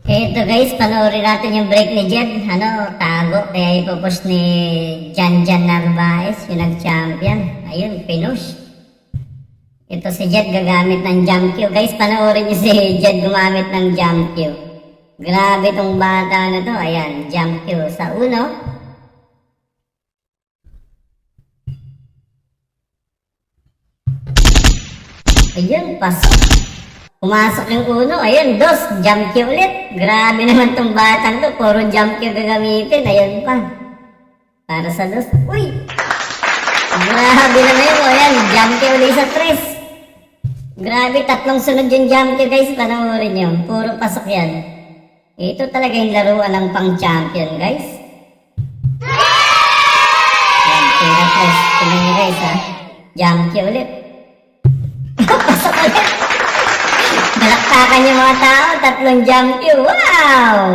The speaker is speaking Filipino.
Eto guys, panoorin natin yung break ni Jed. Tago. Kaya ipopost ni Jan Narvaez, yung nag-champion. Ayun, pinush. Ito si Jed gagamit ng jump Q. Guys, panoorin niyo si Jed gumamit ng jump Q. Grabe tong bata na to. Ayan, jump Q sa uno. Ayun, pasok. Pumasok yung uno, ayun, dos, jump Q ulit. Grabe naman tong batang to, puro jump Q gagamitin, ayun pa. Para sa dos, uy! Grabe naman yun, ayan, jump Q ulit sa tres. Grabe, tatlong sunod yung jump Q guys, panoorin nyo, puro pasok yan. Ito talaga yung laruan ng pang-champion guys. Ayan, tira tres, tingnan nyo guys ha, jump Q ulit. Pasok ulit. Balaktakan yung mga tao, tatlong jump Q. Wow!